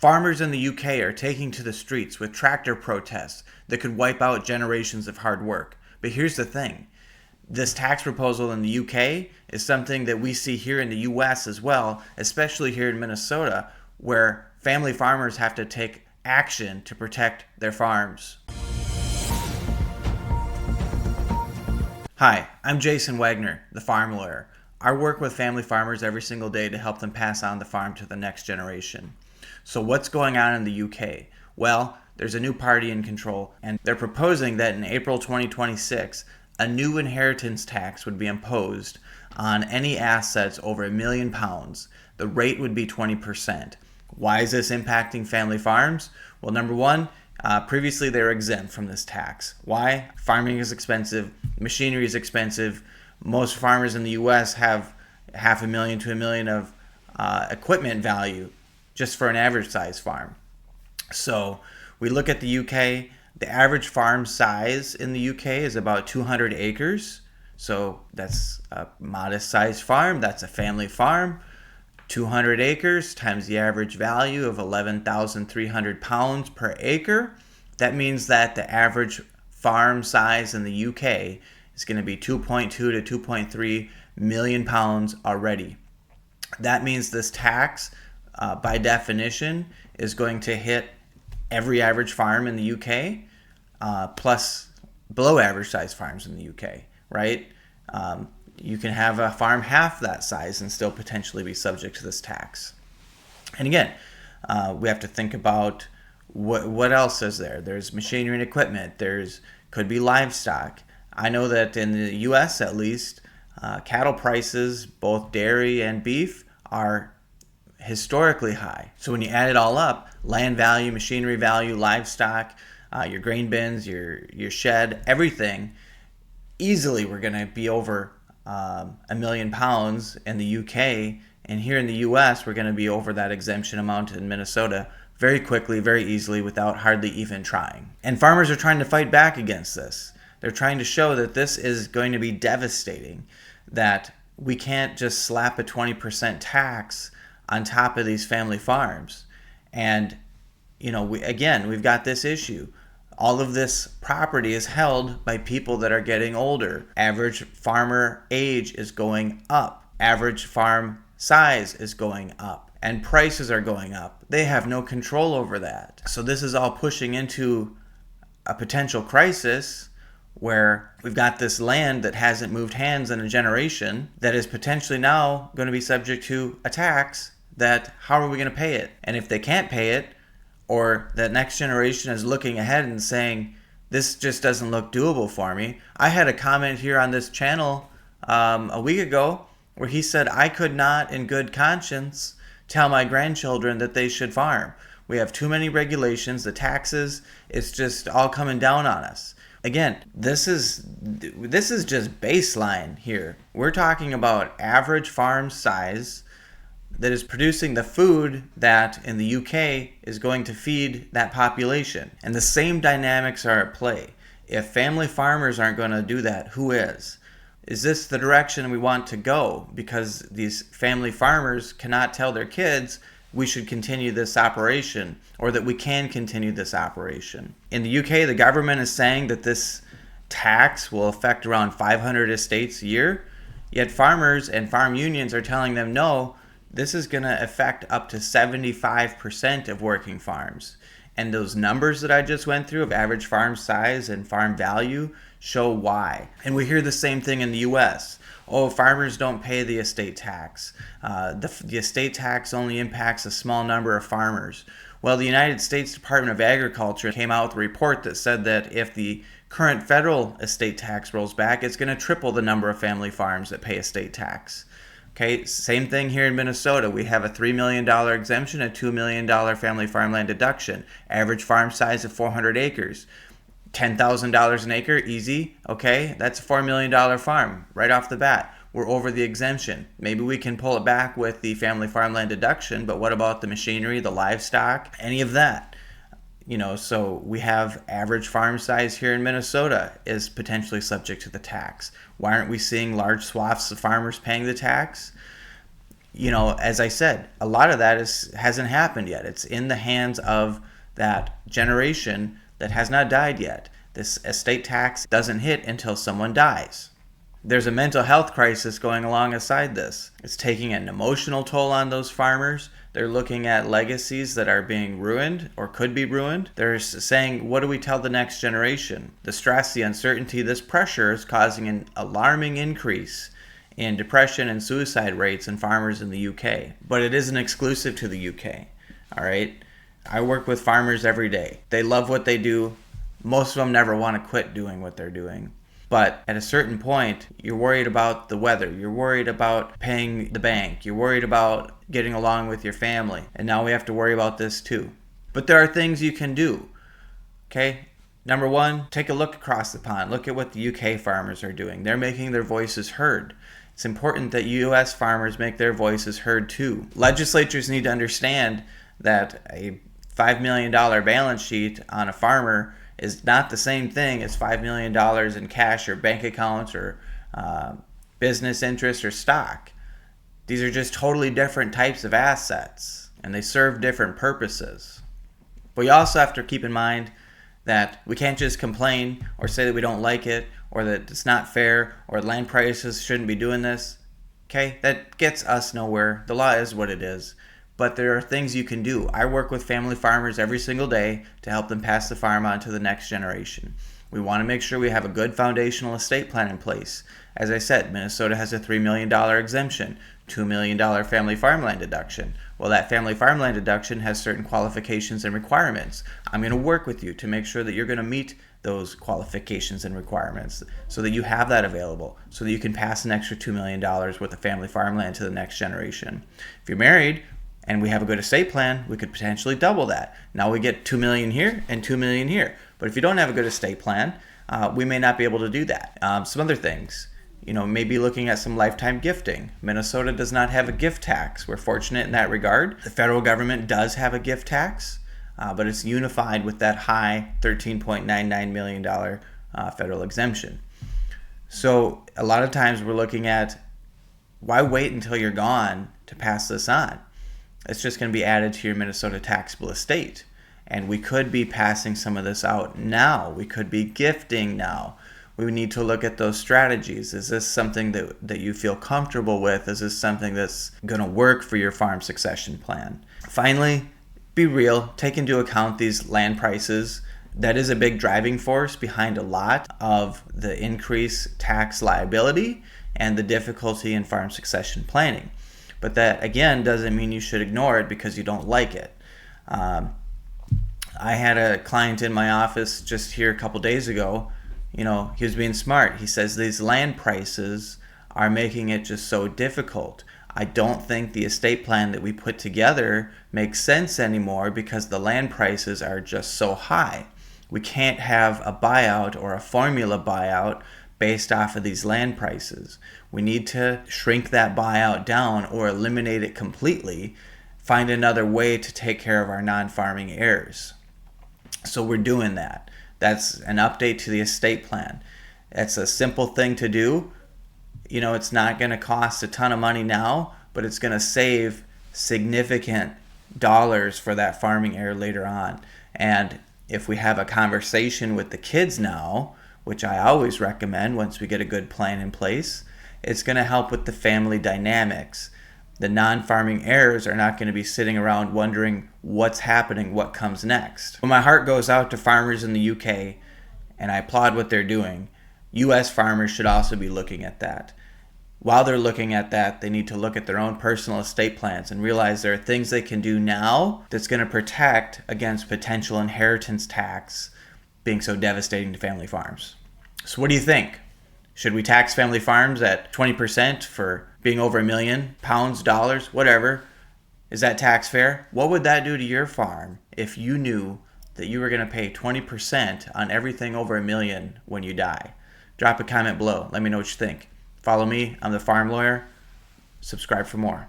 Farmers in the UK are taking to the streets with tractor protests that could wipe out generations of hard work. But here's the thing. This tax proposal in the UK is something that we see here in the US as well, especially here in Minnesota, where family farmers have to take action to protect their farms. Hi, I'm Jason Wagner, the farm lawyer. I work with family farmers every single day to help them pass on the farm to the next generation. So what's going on in the UK? Well, there's a new party in control, and they're proposing that in April 2026, a new inheritance tax would be imposed on any assets over £1 million. The rate would be 20%. Why is this impacting family farms? Well, number one, previously they were exempt from this tax. Why? Farming is expensive, machinery is expensive. Most farmers in the US have $500,000 to $1 million of equipment value just for an average size farm. So we look at the UK, the average farm size in the UK is about 200 acres. So that's a modest sized farm, that's a family farm. 200 acres times the average value of 11,300 pounds per acre. That means that the average farm size in the UK is going to be 2.2 to 2.3 million pounds already. That means this tax, by definition, is going to hit every average farm in the UK, plus below average size farms in the UK, right? You can have a farm half that size and still potentially be subject to this tax. And again, we have to think about what else is there. There's machinery and equipment. Could be livestock. I know that in the US at least, cattle prices, both dairy and beef, are historically high. So when you add it all up, land value, machinery value, livestock, your grain bins, your shed, everything, easily we're going to be over £1 million in the UK. And here in the US, we're going to be over that exemption amount in Minnesota very quickly, very easily, without hardly even trying. And farmers are trying to fight back against this. They're trying to show that this is going to be devastating, that we can't just slap a 20% tax on top of these family farms. And, we've got this issue. All of this property is held by people that are getting older. Average farmer age is going up. Average farm size is going up. And prices are going up. They have no control over that. So this is all pushing into a potential crisis where we've got this land that hasn't moved hands in a generation that is potentially now going to be subject to a tax that how are we going to pay it? And if they can't pay it, or that next generation is looking ahead and saying, this just doesn't look doable for me. I had a comment here on this channel a week ago where he said, I could not in good conscience tell my grandchildren that they should farm. We have too many regulations, the taxes, it's just all coming down on us. Again, this is just baseline here. We're talking about average farm size that is producing the food that in the UK is going to feed that population. And the same dynamics are at play. If family farmers aren't going to do that, who is? Is this the direction we want to go? Because these family farmers cannot tell their kids we should continue this operation, or that we can continue this operation. In the UK, the government is saying that this tax will affect around 500 estates a year, yet farmers and farm unions are telling them, no, this is going to affect up to 75% of working farms. And those numbers that I just went through of average farm size and farm value show why. And we hear the same thing in the US. Oh, farmers don't pay the estate tax. The estate tax only impacts a small number of farmers. Well, the United States Department of Agriculture came out with a report that said that if the current federal estate tax rolls back, it's going to triple the number of family farms that pay estate tax. Okay, same thing here in Minnesota. We have a $3 million exemption, a $2 million family farmland deduction. Average farm size of 400 acres. $10,000 an acre, easy. Okay, that's a $4 million farm right off the bat. We're over the exemption. Maybe we can pull it back with the family farmland deduction, but what about the machinery, the livestock, any of that? So we have average farm size here in Minnesota is potentially subject to the tax. Why aren't we seeing large swaths of farmers paying the tax? as I said, a lot of that hasn't happened yet. It's in the hands of that generation that has not died yet. This estate tax doesn't hit until someone dies. There's a mental health crisis going alongside this. It's taking an emotional toll on those farmers. They're looking at legacies that are being ruined or could be ruined. They're saying, what do we tell the next generation? The stress, the uncertainty, this pressure is causing an alarming increase in depression and suicide rates in farmers in the UK. But it isn't exclusive to the UK, all right? I work with farmers every day. They love what they do. Most of them never want to quit doing what they're doing. But at a certain point, you're worried about the weather. You're worried about paying the bank. You're worried about getting along with your family. And now we have to worry about this too. But there are things you can do, okay? Number one, take a look across the pond. Look at what the UK farmers are doing. They're making their voices heard. It's important that US farmers make their voices heard too. Legislatures need to understand that a $5 million balance sheet on a farmer is not the same thing as $5 million in cash or bank accounts or business interest or stock. These are just totally different types of assets, and they serve different purposes. But you also have to keep in mind that we can't just complain or say that we don't like it or that it's not fair or land prices shouldn't be doing this. Okay, that gets us nowhere. The law is what it is. But there are things you can do. I work with family farmers every single day to help them pass the farm on to the next generation. We want to make sure we have a good foundational estate plan in place. As I said, Minnesota has a $3 million exemption, $2 million family farmland deduction. Well, that family farmland deduction has certain qualifications and requirements. I'm going to work with you to make sure that you're going to meet those qualifications and requirements so that you have that available, so that you can pass an extra $2 million worth of family farmland to the next generation. If you're married, and we have a good estate plan, we could potentially double that. Now we get $2 million here and $2 million here. But if you don't have a good estate plan, we may not be able to do that. Some other things, maybe looking at some lifetime gifting. Minnesota does not have a gift tax. We're fortunate in that regard. The federal government does have a gift tax, but it's unified with that high $13.99 million federal exemption. So a lot of times we're looking at, why wait until you're gone to pass this on? It's just going to be added to your Minnesota taxable estate. And we could be passing some of this out now. We could be gifting now. We need to look at those strategies. Is this something that you feel comfortable with? Is this something that's going to work for your farm succession plan? Finally, be real. Take into account these land prices. That is a big driving force behind a lot of the increased tax liability and the difficulty in farm succession planning. But that, again, doesn't mean you should ignore it because you don't like it. I had a client in my office just here a couple days ago. He was being smart. He says these land prices are making it just so difficult. I don't think the estate plan that we put together makes sense anymore because the land prices are just so high. We can't have a buyout or a formula buyout based off of these land prices. We need to shrink that buyout down or eliminate it completely, find another way to take care of our non-farming heirs. So we're doing that. That's an update to the estate plan. It's a simple thing to do. It's not going to cost a ton of money now, but it's going to save significant dollars for that farming heir later on. And if we have a conversation with the kids now, which I always recommend once we get a good plan in place, it's going to help with the family dynamics. The non-farming heirs are not going to be sitting around wondering what's happening, what comes next. Well, my heart goes out to farmers in the UK, and I applaud what they're doing. US farmers should also be looking at that. While they're looking at that, they need to look at their own personal estate plans and realize there are things they can do now that's going to protect against potential inheritance tax being so devastating to family farms. So what do you think? Should we tax family farms at 20% for being over £1 million, pounds, dollars, whatever? Is that tax fair? What would that do to your farm if you knew that you were going to pay 20% on everything over $1 million when you die? Drop a comment below. Let me know what you think. Follow me. I'm the Farm Lawyer. Subscribe for more.